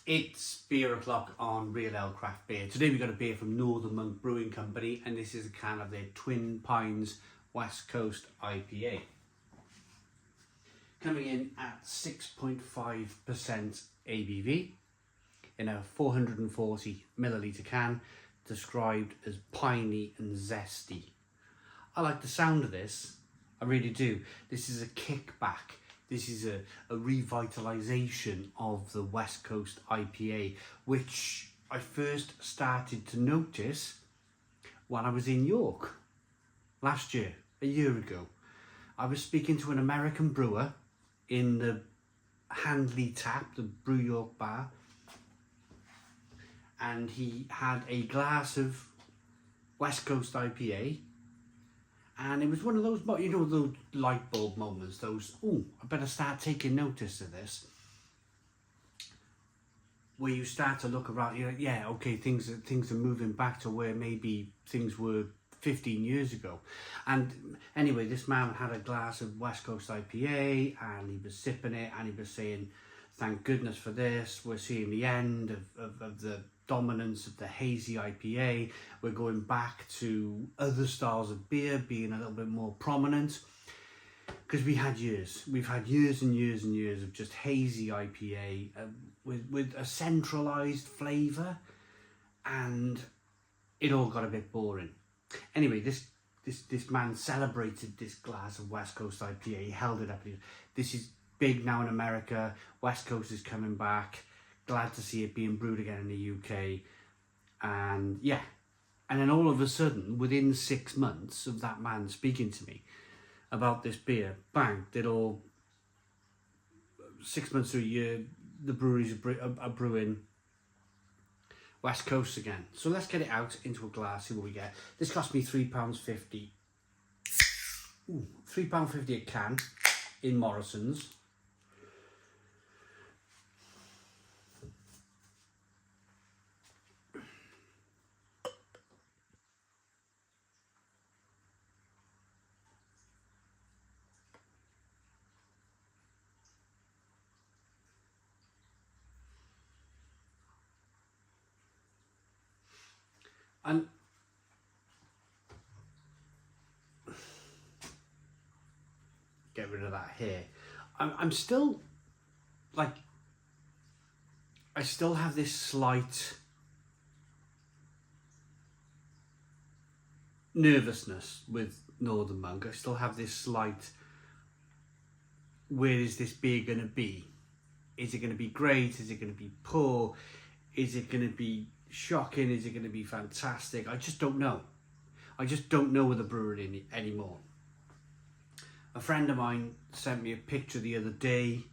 It's beer o'clock on Real Ale Craft Beer. Today we've got a beer from Northern Monk Brewing Company, and this is a can of their Twin Pines West Coast IPA. Coming in at 6.5% ABV in a 440 milliliter can, described as piney and zesty. I like the sound of this, I really do. This is a kickback. This is a revitalisation of the West Coast IPA, which I first started to notice when I was in York last year, a year ago. I was speaking to an American brewer in the Handley Tap, the Brew York bar, and he had a glass of West Coast IPA. And it was one of those, you know, those light bulb moments, those, oh, I better start taking notice of this. Where you start to look around, you're like, yeah, okay, things are moving back to where maybe things were 15 years ago. And anyway, this man had a glass of West Coast IPA and he was sipping it and he was saying, thank goodness for this, we're seeing the end of the dominance of the hazy IPA. We're going back to other styles of beer being a little bit more prominent, because we've had years and years and years of just hazy IPA with a centralized flavor, and it all got a bit boring. Anyway, this man celebrated this glass of West Coast IPA. He held it up. This is big now in America. West Coast is coming back. Glad to see it being brewed again in the UK. And yeah, and then all of a sudden, within 6 months of that man speaking to me about this beer, bang, did all 6 months to a year, the breweries are brewing West Coast again. So let's get it out into a glass, see what we get. This cost me £3.50. £3.50 a can in Morrisons. And get rid of that hair. I'm still, like, I still have this slight nervousness with Northern Monk. I still have this slight, where is this beer going to be? Is it going to be great? Is it going to be poor? Is it going to be shocking? Is it going to be fantastic? I just don't know. I just don't know with the brewery anymore. A friend of mine sent me a picture the other day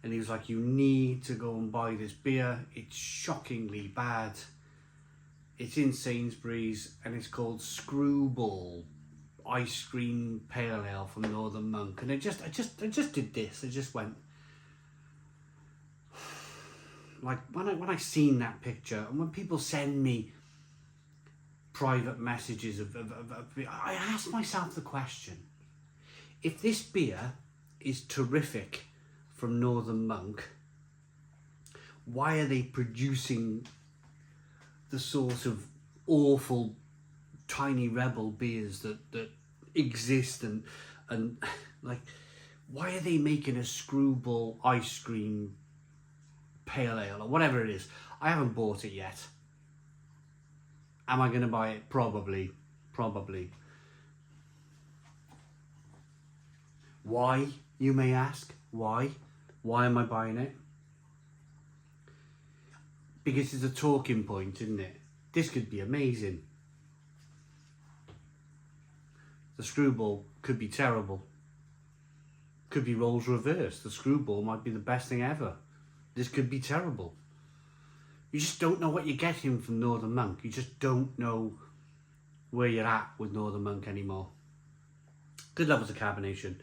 and he was like, you need to go and buy this beer. It's shockingly bad. It's in Sainsbury's and it's called Screwball Ice Cream Pale Ale from Northern Monk. And I just did this. I just went, like, when I seen that picture, and when people send me private messages I ask myself the question, if this beer is terrific from Northern Monk, why are they producing the sort of awful tiny rebel beers that exist and like, why are they making a Screwball ice cream pale ale or whatever it is? I haven't bought it yet. Am I going to buy it? Probably. Why, you may ask? Why am I buying it? Because it's a talking point, isn't it? This could be amazing. The Screwball could be terrible. Could be roles reversed. The Screwball might be the best thing ever. This could be terrible. You just don't know what you're getting from Northern Monk. You just don't know where you're at with Northern Monk anymore. Good levels of carbonation.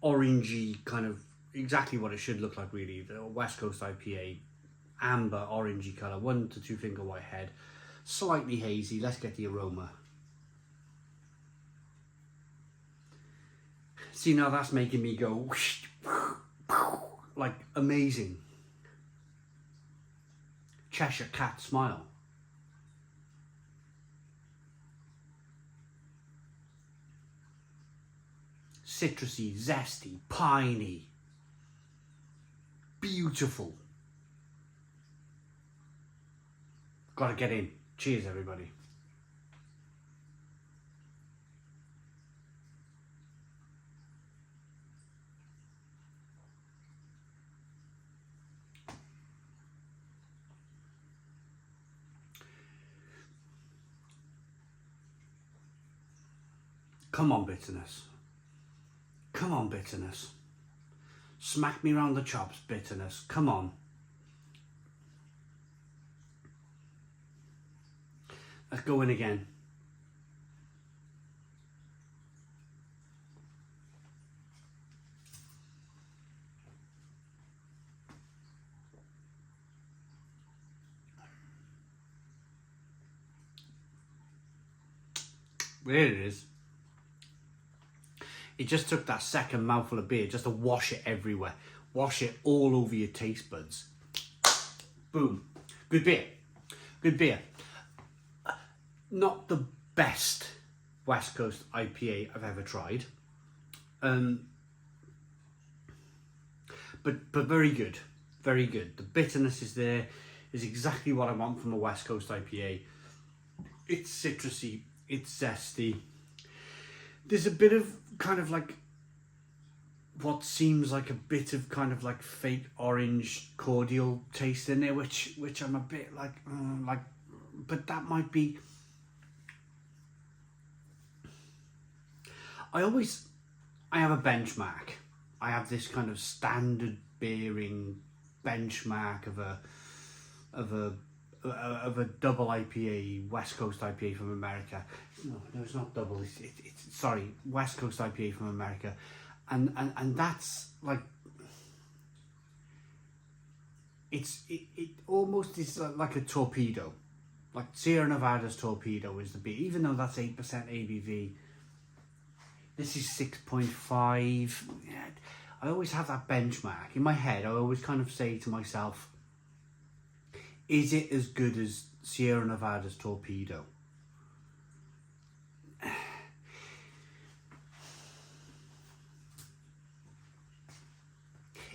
Orangey, kind of exactly what it should look like, really. The West Coast IPA, amber, orangey colour, 1 to 2 finger white head. Slightly hazy. Let's get the aroma. See, now that's making me go like amazing. Cheshire Cat smile. Citrusy, zesty, piney. Beautiful. Gotta get in. Cheers, everybody. Come on, bitterness. Come on, bitterness. Smack me round the chops, bitterness. Come on. Let's go in again. There it is. It just took that second mouthful of beer just to wash it everywhere. Wash it all over your taste buds. Boom. Good beer. Good beer. Not the best West Coast IPA I've ever tried. But very good. Very good. The bitterness is there. Is exactly what I want from a West Coast IPA. It's citrusy. It's zesty. There's a bit of kind of like what seems like a bit of kind of like fake orange cordial taste in there, which I'm a bit like, but that might be. I have a benchmark. I have this kind of standard bearing benchmark of a double IPA, West Coast IPA from America. No, it's not double. It's sorry, West Coast IPA from America, and that's like it almost is like a torpedo, like Sierra Nevada's torpedo is the beer, even though that's 8% ABV. This is 6.5. Yeah, I always have that benchmark in my head. I always kind of say to myself, is it as good as Sierra Nevada's torpedo?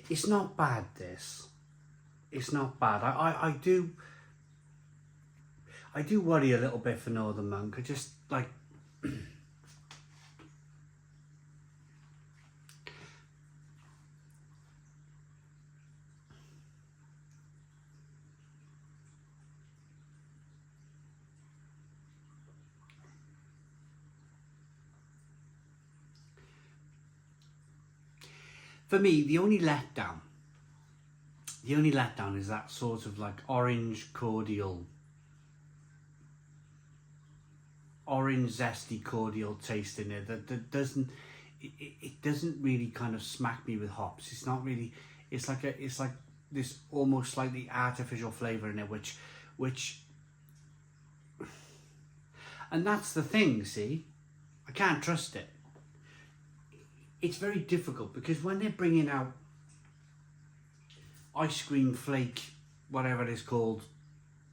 It's not bad, this. It's not bad. I do worry a little bit for Northern Monk. I just like for me, the only letdown is that sort of like orange zesty cordial taste in it that doesn't, it doesn't really kind of smack me with hops. It's not really, it's like this almost slightly artificial flavour in it, which, and that's the thing, see, I can't trust it. It's very difficult because when they're bringing out ice cream flake, whatever it is called,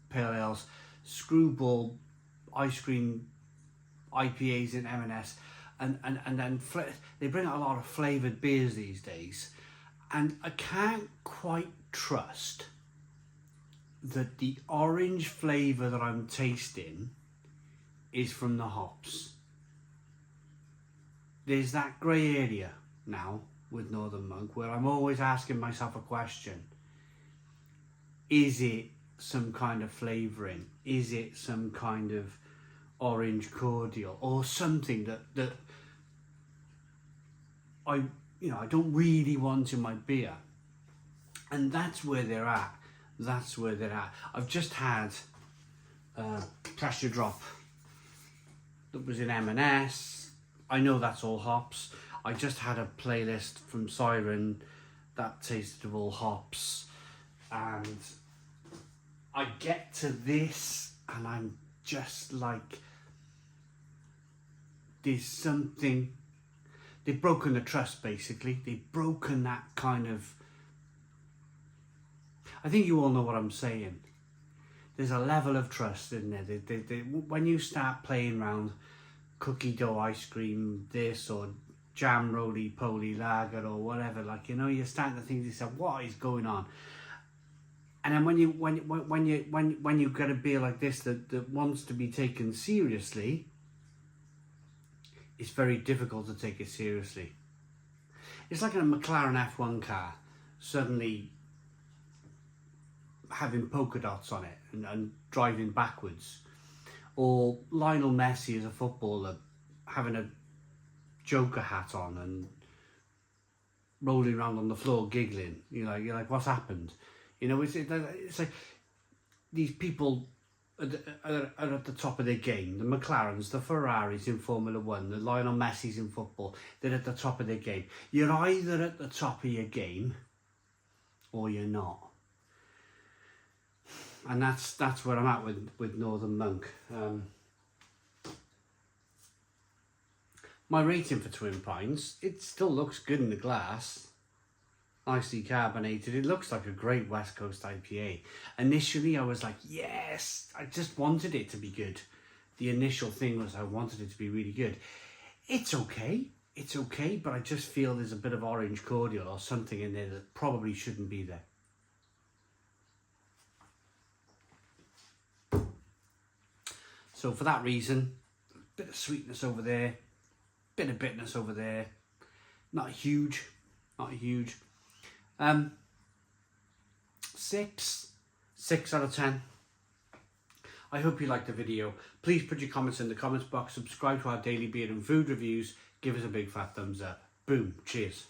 pale ales, screwball ice cream IPAs in M&S, and then they bring out a lot of flavoured beers these days, and I can't quite trust that the orange flavour that I'm tasting is from the hops. There's that grey area now with Northern Monk where I'm always asking myself a question. Is it some kind of flavouring? Is it some kind of orange cordial or something that I don't really want in my beer? And that's where they're at. That's where they're at. I've just had Pressure Drop that was in M&S. I know that's all hops. I just had a playlist from Siren that tasted of all hops, and I get to this and I'm just like, there's something, they've broken the trust basically. They've broken that kind of I think you all know what I'm saying. There's a level of trust in there. When you start playing around cookie dough ice cream, this or jam roly-poly lager or whatever, like, you know, you're starting to think to yourself, what is going on? And then when you get a beer like this that wants to be taken seriously, it's very difficult to take it seriously. It's like a McLaren F1 car suddenly having polka dots on it and driving backwards, or Lionel Messi as a footballer having a Joker hat on and rolling around on the floor giggling. You're like, what's happened? You know, it's like these people are at the top of their game. The McLarens, the Ferraris in Formula One, the Lionel Messis in football, they're at the top of their game. You're either at the top of your game or you're not. And that's where I'm at with Northern Monk. My rating for Twin Pines, it still looks good in the glass. Nicely carbonated. It looks like a great West Coast IPA. Initially, I was like, yes, I just wanted it to be good. The initial thing was I wanted it to be really good. It's okay, but I just feel there's a bit of orange cordial or something in there that probably shouldn't be there. So for that reason, bit of sweetness over there, bit of bitterness over there. Not huge. 6 out of 10. I hope you liked the video. Please put your comments in the comments box, subscribe to our daily beer and food reviews, give us a big fat thumbs up. Boom, cheers.